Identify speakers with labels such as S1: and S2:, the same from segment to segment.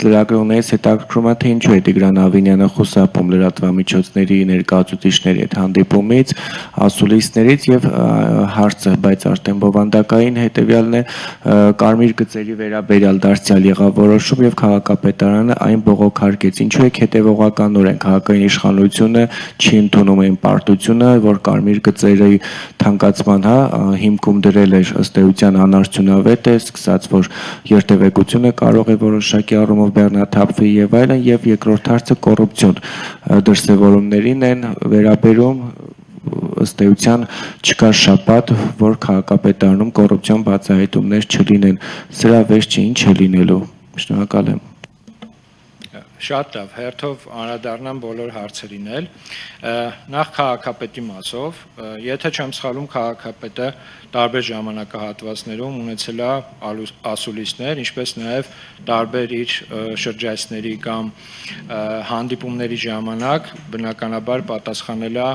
S1: Լրագրողներից հետաքրքրում է, թե ինչու է Տիգրան Ավինյանը խուսափում լրատվամիջոցների ներկայացուցիչների հետ հանդիպումից, ասուլիսներից եւ հարցը, բայց արդեն բովանդակային հետեւյալն է կարմիր գծերի վերաբերյալ դարձյալ եղավ որոշում եւ քաղաքապետարանը այն բողոքարկեց։ Ինչու է հետեւողականորեն քաղաքային իշխանությունը չի ընդունում այն պարտությունը, որ կարմիր գծերի թանկացման հիմքում դրել էր ըստ էության անարդյունավետ է, սկսած որ երթևեկությունը կարող է որոշակի առումով բեռնաթափվի եւ այլն, եւ երկրորդ հարցը կոռուպցիոն դրսևորումներին են վերաբերում ըստ էության չկա շաբաթ, որ քաղաքապետարանում կոռուպցիոն բացահայտումներ չլինեն, սրա վերջը ինչ է լինելու։ Շնորհակալ եմ։
S2: Շատ լավ, հերթով անդրադառնամ բոլոր հարցերին էլ։ Նախ քաղաքապետի մասով, եթե չեմ սխալվում, քաղաքապետը տարբեր ժամանակահատվածներում ունեցել է ասուլիսներ, ինչպես նաև տարբեր իր շրջայցների կամ հանդիպումների ժամանակ բնականաբար պատասխանել է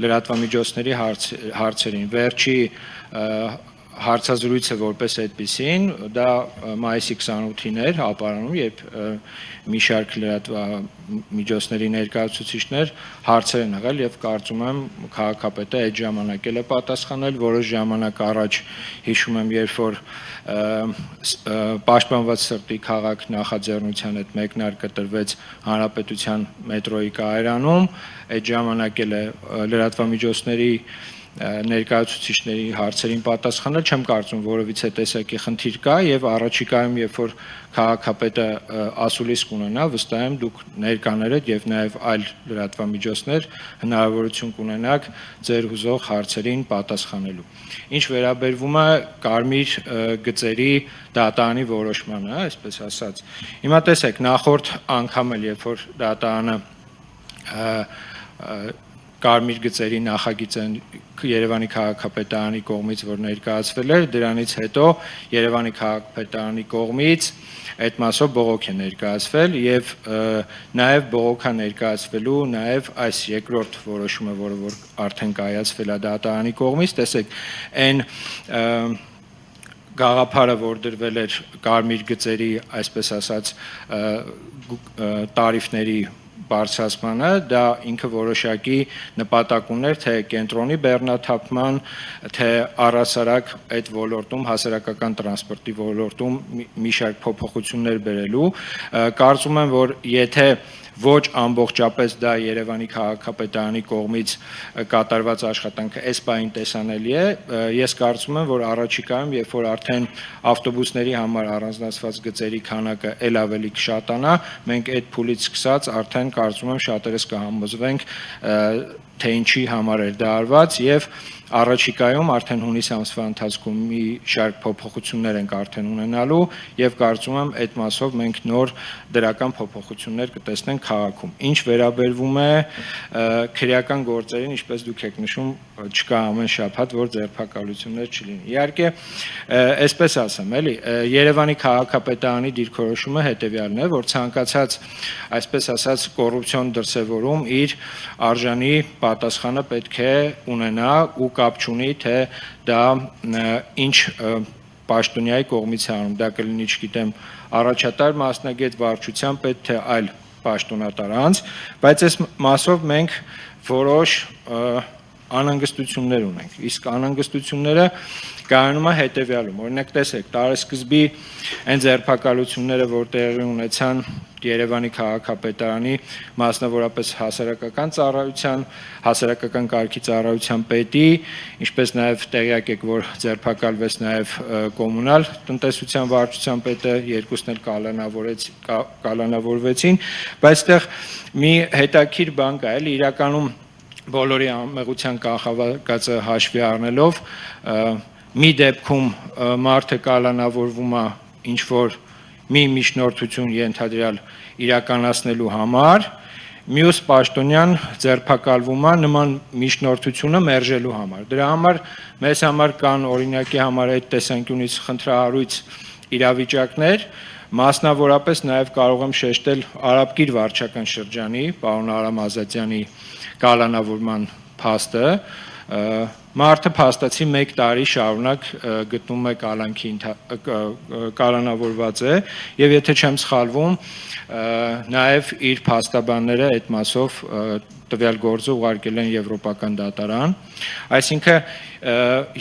S2: լրատվամիջոցների հարցերին։ Վերջի հարցազրույցը որպես այդպիսին, դա մայիսի 28-ին էր հապարանում, երբ մի շարք լրատվամիջոցների ներկայացուցիչներ հարցեր են եղել եւ կարծում եմ քաղաքապետը այդ ժամանակ էլ է պատասխանել, որոշ ժամանակ առաջ հիշում եմ, երբ որ պաշտպանված սրտի քաղաք նախաձեռնության հետ մեկնարկը տրվեց Հանրապետության մետրոյի կայարանում, այդ ժամանակ էլ է լրատվամիջոցների ներկայացուցիչների հարցերին պատասխանել, չեմ կարծում որևիցե տեսակի խնդիր կա եւ առաջիկայում, երբ որ քաղաքապետը ասուլիս կունենա, վստահ եմ դուք ներկաներդ եւ նաեւ այլ լրատվամիջոցներ հնարավորություն կունենաք ձեր հուզող հարցերին պատասխանելու։ Ինչ վերաբերվում է կարմիր գծերի դատարանի որոշմանը, այսպես ասած։ Հիմա տեսեք, նախորդ անգամ էլ երբ որ դատարանը կարմիր գծերի նախագիծը Երևանի քաղաքապետարանի կողմից որ ներկայացվել էր, դրանից հետո Երևանի քաղաքապետարանի կողմից այդ մասով բողոք է ներկայացվել եւ նաեւ բողոք է ներկայացվելու նաեւ այս երկրորդ որոշումը, որը որ արդեն կայացվել է դատարանի կողմից, տեսեք, այն գաղափարը, որ դրվել էր կարմիր գծերի, այսպես ասած, տարիֆների բարձրացմանը, դա ինքը որոշակի նպատակ ուներ թե կենտրոնի բեռնաթափման, թե առհասարակ այդ ոլորտում հասարակական տրանսպորտի ոլորտում մի շարք փոփոխություններ բերելու։ Կարծում եմ, որ եթե ոչ ամբողջապես դա Երևանի քաղաքապետարանի կողմից կատարված աշխատանքը այս բային տեսանելի է, ես կարծում եմ, որ առաջիկայում, երբ որ արդեն ավտոբուսների համար առանձնացված գծերի քանակը ել ավելի կշատանա, մենք այդ փուլից սկսած արդեն կարծում եմ շատերս կհամոզվենք, թե ինչի համար էր դա արված եւ առաջիկայում արդեն հունիս ամսվա ընթացքում մի շարք փոփոխություններ ենք արդեն ունենալու եւ կարծում եմ այդ մասով մենք նոր դրական փոփոխություններ կտեսնենք քաղաքում։ Ինչ վերաբերվում է քրեական գործերին, ինչպես դուք եք նշում, չկա ամեն շաբաթ, որ ձերբակալություններ չլինի։ Իհարկե, այսպես ասեմ, էլի, Երևանի քաղաքապետարանի դիրքորոշումը հետեւյալն է, որ ցանկացած, այսպես ասած, կոռուպցիոն դրսևորում իր արժանի պատասխանը պետք է ունենա ու կապ չունի, թե դա ինչ պաշտոնյայի կողմից է անում, դա կլինի, չգիտեմ, առաջատար մասնագետ, վարչության պետ, թե այլ պաշտոնատար անձ, բայց այս մասով մենք որոշ անհանգստություններ ունենք, իսկ անհանգստությունները կայանում է հետևյալում, օրինակ տեսեք, տարեսկզբի այն ձերբակալությունները, որ տեղի ունեցան Երևանի քաղաքապետարանի, մասնավորապես հասարակական ծառայության, հասարակական կարգի ծառայության պետի, ինչպես նաև տեղյակ եք, որ ձերբակալվեց նաև կոմունալ տնտեսության վարչության պետը, երկուսն էլ կալանավորվեցին, բայց այդտեղ մի հետաքրքիր բան կա, էլի իրականում բոլորի անմեղության կանխավարկածը հաշվի առնելով, մի դեպքում մարդը կալանավորվում է ինչ-որ մի միջնորդություն ենթադրյալ իրականացնելու համար, մյուս պաշտոնյան ձերբակալվում է նման միջնորդությունը մերժելու համար։ Դրա համար մեզ համար կան օրինակի համար այդ տեսանկյունից խնդրահարույց իրավիճակներ, մասնավորապես նաև կարող եմ շեշտել Արաբկիր վարչական շրջանի, պարոն Արամ Ազատյանի կալանավորման փաստը, մարդը փաստացի 1 տարի շարունակ գտնում է կալանքի կալանավորված է եւ եթե չեմ սխալվում նաեւ իր փաստաբանները այդ մասով տվյալ գործը ուղարկել են եվրոպական դատարան, այսինքն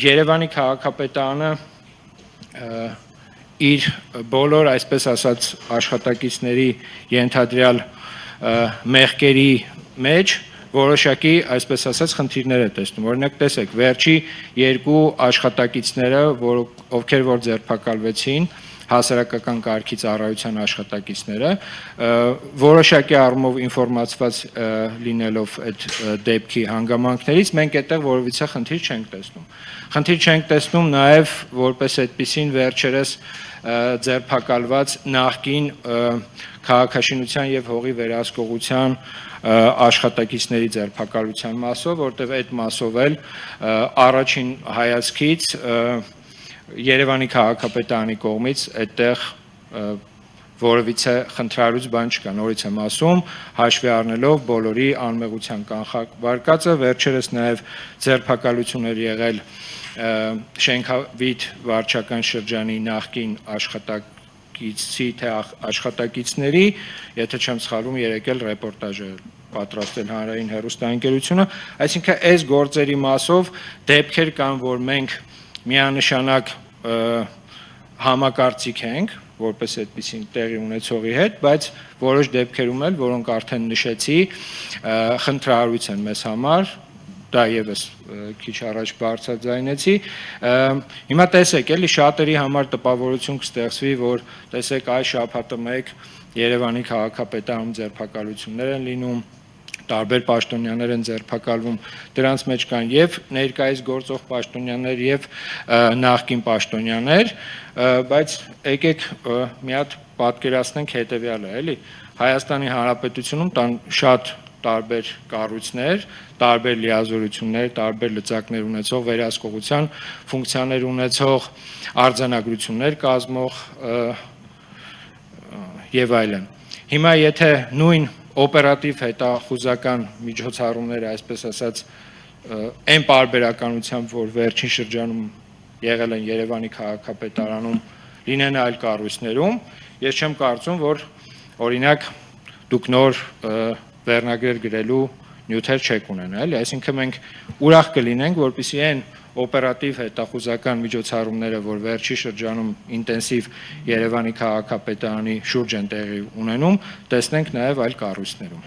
S2: Երևանի քաղաքապետարանը իր բոլոր, այսպես ասած, աշխատակիցների ենթադրյալ մեղքերի մեջ որոշակի, այսպես ասած, խնդիրներ է տեսնում։ Օրինակ, տեսեք, վերջի 2 աշխատակիցները, ովքեր որ ձերբակալվեցին, հասարակական կարգի ծառայության աշխատակիցները, որոշակի առումով ինֆորմացված լինելով այդ դեպքի հանգամանքներից, մենք այդտեղ որևիցե խնդիր չենք տեսնում։ Խնդիր չենք տեսնում նաև, որպես այդպիսին վերջերս ձերբակալված նախկին քաղաքաշինության եւ հողի վերահսկողության աշխատակիցների ձերբակալության մասով, որտեղ այդ մասով էլ առաջին հայացքից Երևանի քաղաքապետարանի կողմից այդտեղ որևիցե խնդրարույց բան չկա, նորից եմ ասում, հաշվի առնելով բոլորի անմեղության կանխավարկածը, վերջերս նաև ձերբակալություններ եղել Շենքավիթ վարչական շրջանի նախկին աշխատակիցի թե աշխատակիցների, եթե չեմ սխալվում, երեկել ռեպորտաժ է պատրաստել հանրային հեռուստաընկերությունը, այսինքն այս գործերի մասով դեպքեր կան, որ մենք միանշանակ համակարծիք ենք, որպես այդպիսին տեղի ունեցողի հետ, բայց որոշ դեպքերում էլ, որոնք արդեն նշեցի, խնդրահարույց են մեզ համար, դա եւս քիչ առաջ բարձրաձայնեցի, հիմա տեսեք, էլի շատերի համար տպավորություն կստեղծվի, որ տեսեք այս շաբաթը մեկ Երևանի քաղաքապետարանում ձերբակալություններ են լինում, տարբեր պաշտոնյաներ են ձերբակալվում, դրանց մեջ կան եւ ներկայիս գործող պաշտոնյաներ եւ նախկին պաշտոնյաներ, բայց եկեք մի հատ պատկերացնենք հետեւյալը, էլի Հայաստանի Հանրապետությունում տան շատ տարբեր կառույցներ, տարբեր լիազորություններ, տարբեր լծակներ ունեցող վերահսկողության ֆունկցիաներ ունեցող արձանագրություններ կազմող եւ այլն։ Հիմա եթե նույն օպերատիվ հետախուզական միջոցառումները, այսպես ասած, այն պարբերականությամբ, որ վերջին շրջանում եղել են Երևանի քաղաքապետարանում, լինեն այլ կառույցներում, ես չեմ կարծում, որ օրինակ դուք նոր վերնագրեր գրելու նյութեր չեք ունենա, էլի, այսինքն մենք ուրախ կլինենք, որպեսզի այն օպերատիվ հետախուզական միջոցառումները, որ վերջի շրջանում ինտենսիվ Երևանի քաղաքապետարանի շուրջ են տեղի ունենում, տեսնենք նաև այլ կառույցներում։